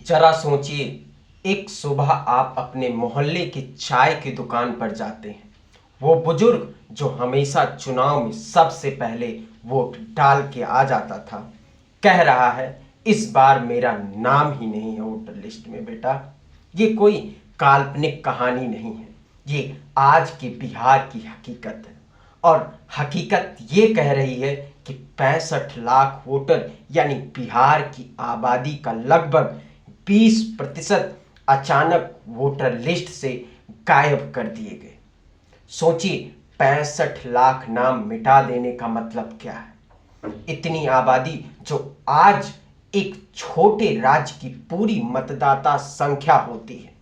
जरा सोचिए, एक सुबह आप अपने मोहल्ले की चाय की दुकान पर जाते हैं। वो बुजुर्ग जो हमेशा चुनाव में सबसे पहले वोट डाल के आ जाता था, कह रहा है, इस बार मेरा नाम ही नहीं है वोटर लिस्ट में बेटा। ये कोई काल्पनिक कहानी नहीं है, ये आज के बिहार की हकीकत है। और हकीकत ये कह रही है कि 65 लाख वोटर यानी बिहार की आबादी का लगभग 20% अचानक वोटर लिस्ट से गायब कर दिए गए। सोचिए, 65 लाख नाम मिटा देने का मतलब क्या है। इतनी आबादी जो आज एक छोटे राज्य की पूरी मतदाता संख्या होती है।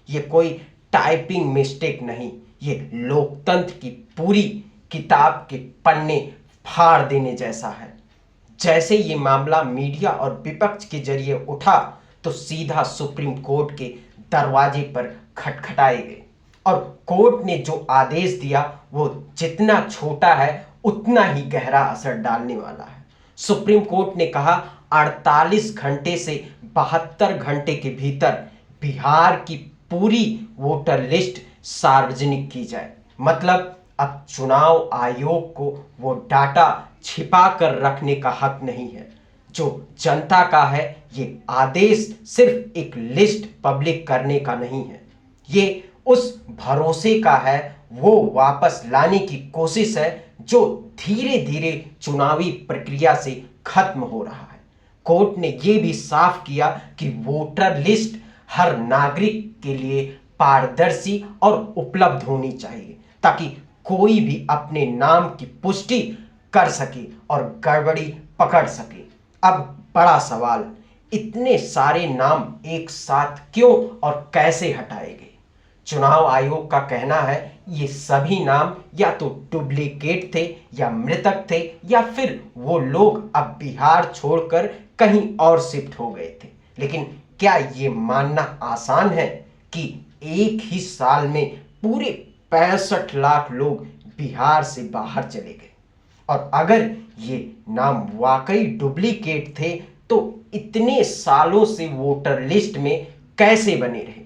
ये कोई टाइपिंग मिस्टेक नहीं, ये लोकतंत्र की पूरी किताब के पन्ने फाड़ देने जैसा है। जैसे ये मामला मीडिया और विपक्ष के जरिए उठा तो सीधा सुप्रीम कोर्ट के दरवाजे पर खटखटाए गए और कोर्ट ने जो आदेश दिया वो जितना छोटा है उतना ही गहरा असर डालने वाला है। सुप्रीम कोर्ट ने कहा 48 घंटे से 72 घंटे के भीतर बिहार की पूरी वोटर लिस्ट सार्वजनिक की जाए। मतलब अब चुनाव आयोग को वो डाटा छिपा कर रखने का हक नहीं है जो जनता का है। ये आदेश सिर्फ एक लिस्ट पब्लिक करने का नहीं है, ये उस भरोसे का है, वो वापस लाने की कोशिश है जो धीरे धीरे चुनावी प्रक्रिया से खत्म हो रहा है। कोर्ट ने ये भी साफ किया कि वोटर लिस्ट हर नागरिक के लिए पारदर्शी और उपलब्ध होनी चाहिए ताकि कोई भी अपने नाम की पुष्टि कर सके और गड़बड़ी पकड़ सके। अब बड़ा सवाल, इतने सारे नाम एक साथ क्यों और कैसे हटाए गए? चुनाव आयोग का कहना है ये सभी नाम या तो डुप्लीकेट थे या मृतक थे या फिर वो लोग अब बिहार छोड़कर कहीं और शिफ्ट हो गए थे। लेकिन क्या ये मानना आसान है कि एक ही साल में पूरे 65 लाख लोग बिहार से बाहर चले गए? और अगर ये नाम वाकई डुप्लीकेट थे तो इतने सालों से वोटर लिस्ट में कैसे बने रहे?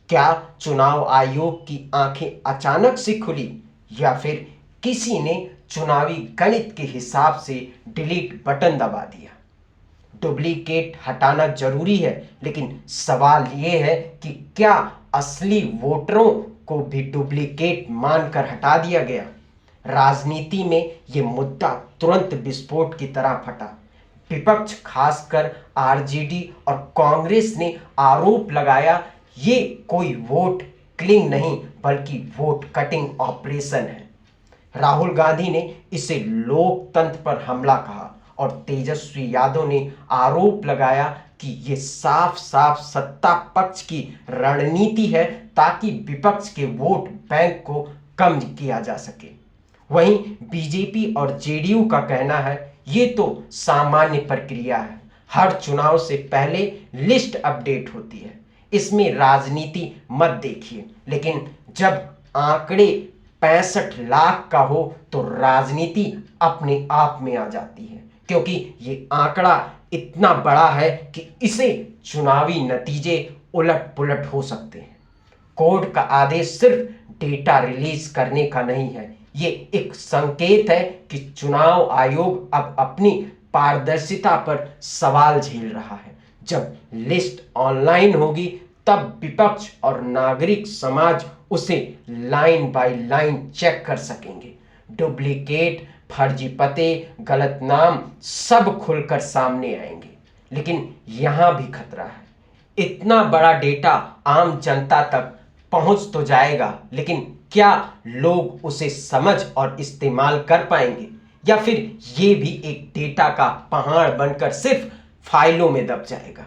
क्या चुनाव आयोग की आंखें अचानक से खुली या फिर किसी ने चुनावी गणित के हिसाब से डिलीट बटन दबा दिया? डुप्लीकेट हटाना जरूरी है, लेकिन सवाल यह है कि क्या असली वोटरों को भी डुप्लीकेट मानकर हटा दिया गया? राजनीति में यह मुद्दा तुरंत विस्फोट की तरह फटा। विपक्ष खासकर आरजेडी और कांग्रेस ने आरोप लगाया ये कोई वोट किलिंग नहीं बल्कि वोट कटिंग ऑपरेशन है। राहुल गांधी ने इसे लोकतंत्र पर हमला कहा और तेजस्वी यादव ने आरोप लगाया कि ये साफ साफ सत्ता पक्ष की रणनीति है ताकि विपक्ष के वोट बैंक को कम किया जा सके। वहीं बीजेपी और जेडीयू का कहना है ये तो सामान्य प्रक्रिया है, हर चुनाव से पहले लिस्ट अपडेट होती है, इसमें राजनीति मत देखिए। लेकिन जब आंकड़े 65 लाख का हो तो राजनीति अपने आप में आ जाती है, क्योंकि ये आंकड़ा इतना बड़ा है कि इसे चुनावी नतीजे उलट पुलट हो सकते हैं। कोर्ट का आदेश सिर्फ डेटा रिलीज करने का नहीं है, ये एक संकेत है कि चुनाव आयोग अब अपनी पारदर्शिता पर सवाल झेल रहा है। जब लिस्ट ऑनलाइन होगी तब विपक्ष और नागरिक समाज उसे लाइन बाय लाइन चेक कर सकेंगे। डुप्लीकेट, फर्जी पते, गलत नाम सब खुलकर सामने आएंगे। लेकिन यहां भी खतरा है, इतना बड़ा डेटा आम जनता तक पहुंच तो जाएगा, लेकिन क्या लोग उसे समझ और इस्तेमाल कर पाएंगे या फिर ये भी एक डेटा का पहाड़ बनकर सिर्फ फाइलों में दब जाएगा?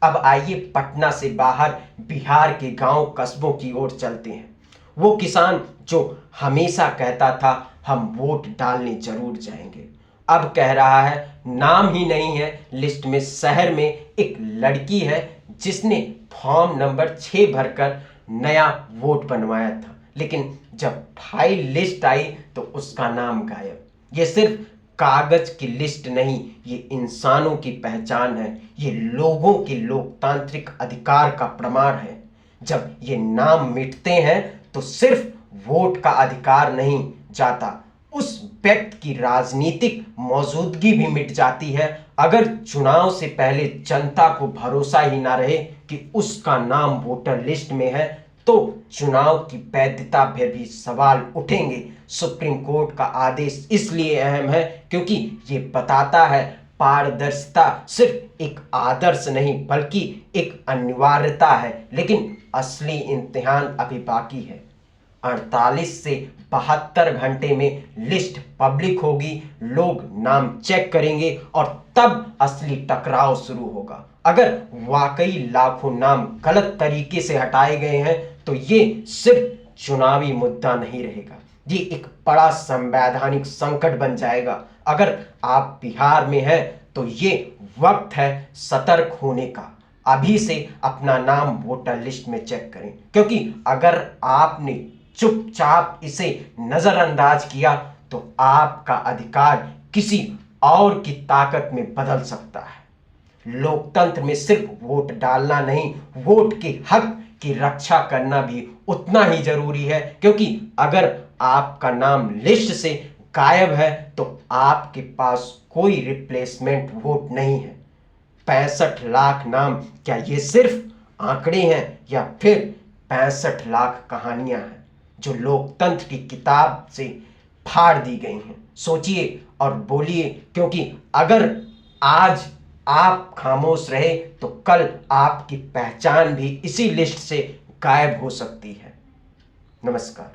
अब आइए पटना से बाहर बिहार के गांव कस्बों की ओर चलते हैं। वो किसान जो हमेशा कहता था हम वोट डालने जरूर जाएंगे, अब कह रहा है नाम ही नहीं है लिस्ट में। शहर में एक लड़की है जिसने फॉर्म नंबर 6 भरकर नया वोट बनवाया था, लेकिन जब फाइल लिस्ट आई तो उसका नाम गायब। ये सिर्फ कागज की लिस्ट नहीं, ये इंसानों की पहचान है। ये लोगों के लोकतांत्रिक अधिकार का प्रमाण है। जब ये नाम मिटते हैं तो सिर्फ वोट का अधिकार नहीं जाता, उस व्यक्ति की राजनीतिक मौजूदगी भी मिट जाती है। अगर चुनाव से पहले जनता को भरोसा ही ना रहे कि उसका नाम वोटर लिस्ट में है, तो चुनाव की वैधता पर भी सवाल उठेंगे। सुप्रीम कोर्ट का आदेश इसलिए अहम है क्योंकि ये बताता है पारदर्शिता सिर्फ एक आदर्श नहीं बल्कि एक अनिवार्यता है। लेकिन असली इम्तिहान अभी बाकी है। 48 से 72 घंटे में लिस्ट पब्लिक होगी, लोग नाम चेक करेंगे और तब असली टकराव शुरू होगा। अगर वाकई लाखों नाम गलत तरीके से हटाए गए हैं तो ये सिर्फ चुनावी मुद्दा नहीं रहेगा, ये एक बड़ा संवैधानिक संकट बन जाएगा। अगर आप बिहार में हैं तो ये वक्त है सतर्क होने का। अभी से अपना नाम वोटर लिस्ट में चेक करें, क्योंकि अगर आपने चुपचाप इसे नजरअंदाज किया तो आपका अधिकार किसी और की ताकत में बदल सकता है। लोकतंत्र में सिर्फ वोट डालना नहीं, वोट के हक की रक्षा करना भी उतना ही जरूरी है, क्योंकि अगर आपका नाम लिस्ट से गायब है तो आपके पास कोई रिप्लेसमेंट वोट नहीं है। 65 लाख नाम, क्या ये सिर्फ आंकड़े हैं या फिर 65 लाख कहानियां हैं जो लोकतंत्र की किताब से फाड़ दी गई हैं? सोचिए और बोलिए, क्योंकि अगर आज आप खामोश रहे तो कल आपकी पहचान भी इसी लिस्ट से गायब हो सकती है। नमस्कार।